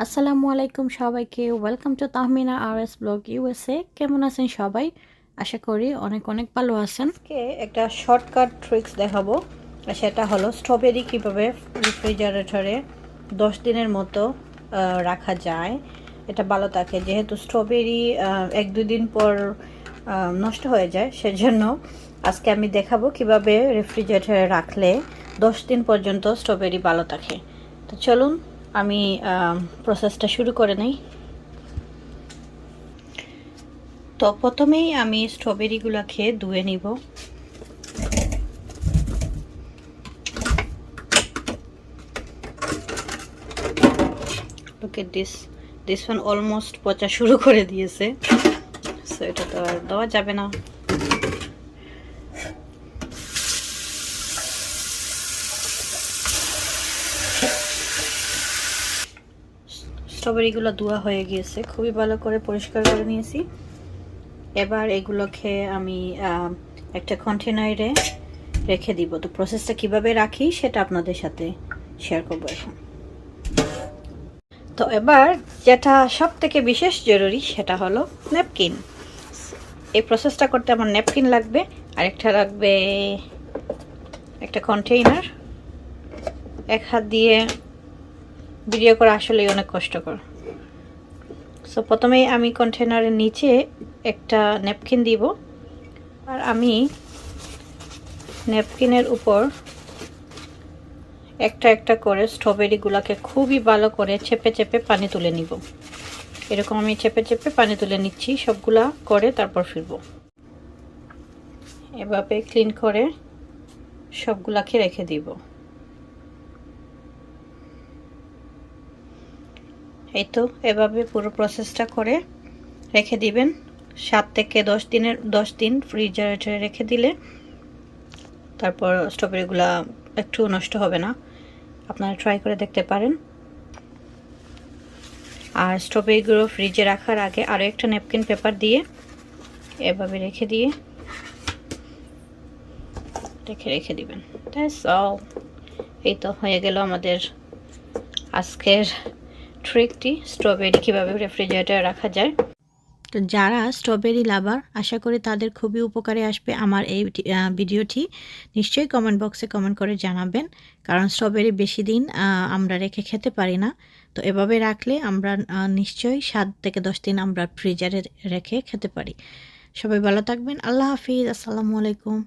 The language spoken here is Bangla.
আসসালামু আলাইকুম সবাইকে, welcome to Tahmina RS blog USA. কেমন আছেন সবাই? আশা করি অনেক অনেক ভালো আছেন। আজকে একটা শর্টকাট ট্রিক্স দেখাবো, সেটা হলো স্ট্রবেরি কীভাবে রেফ্রিজারেটরে 10 দিনের মতো রাখা যায়, এটা ভালো থাকে। যেহেতু স্ট্রবেরি 1-2 দিন পর নষ্ট হয়ে যায়, সেজন্য আজকে আমি দেখাবো কিভাবে রেফ্রিজারেটরে রাখলে 10 দিন পর্যন্ত স্ট্রবেরি ভালো থাকে। তো চলুন আমি প্রসেসটা শুরু করে নেই। তো প্রথমেই আমি স্ট্রবেরিগুলোকে ধুয়ে নিব। Look at this one almost পচা শুরু করে দিয়েছে, সো এটা তো আর দেওয়া যাবে না। স্ট্রবেরিগুলো ধোয়া হয়ে গিয়েছে, খুবই ভালো করে পরিষ্কার করে নিয়েছি। এবার এগুলোকে আমি একটা কন্টেনারে রেখে দিব। তো প্রসেসটা কিভাবে রাখি সেটা আপনাদের সাথে শেয়ার করবো এখন। তো এবার যেটা সব থেকে বিশেষ জরুরি সেটা হলো ন্যাপকিন। এই প্রসেসটা করতে আমার ন্যাপকিন লাগবে, আর একটা লাগবে একটা কন্টেইনার। এক হাত দিয়ে ভিডিও করা আসলেই অনেক কষ্টকর। সো প্রথমেই আমি কন্টেনারের নিচে একটা ন্যাপকিন দিব, আর আমি ন্যাপকিনের উপর একটা একটা করে স্ট্রবেরিগুলোকে খুবই ভালো করে চেপে চেপে পানি তুলে নিব। এরকম আমি চেপে চেপে পানি তুলে নিচ্ছি সবগুলা করে, তারপর ফিরবো। এভাবে ক্লিন করে সবগুলাকে রেখে দিব। এই তো এভাবে পুরো প্রসেসটা করে রেখে দিবেন। 7 থেকে 10 দিন ফ্রিজারেটরে রেখে দিলে তারপর স্ট্রবেরিগুলা একটু নষ্ট হবে না। আপনারা ট্রাই করে দেখতে পারেন। আর স্ট্রবেরিগুলো ফ্রিজে রাখার আগে আরও একটা ন্যাপকিন পেপার দিয়ে এভাবে রেখে দিবেন। That's all. এই তো হয়ে গেল আমাদের আজকের ট্রিকটি, স্ট্রবেরি কীভাবে রেফ্রিজারেটরে রাখা যায়। তো যারা স্ট্রবেরি লাভার, আশা করি তাদের খুবই উপকারে আসবে আমার এই ভিডিওটি। নিশ্চয়ই কমেন্ট বক্সে কমেন্ট করে জানাবেন, কারণ স্ট্রবেরি বেশি দিন আমরা রেখে খেতে পারি না। তো এভাবে রাখলে আমরা নিশ্চয়ই 7 থেকে 10 দিন আমরা ফ্রিজারে রেখে খেতে পারি। সবাই ভালো থাকবেন। আল্লাহ হাফিজ। আসসালামু আলাইকুম।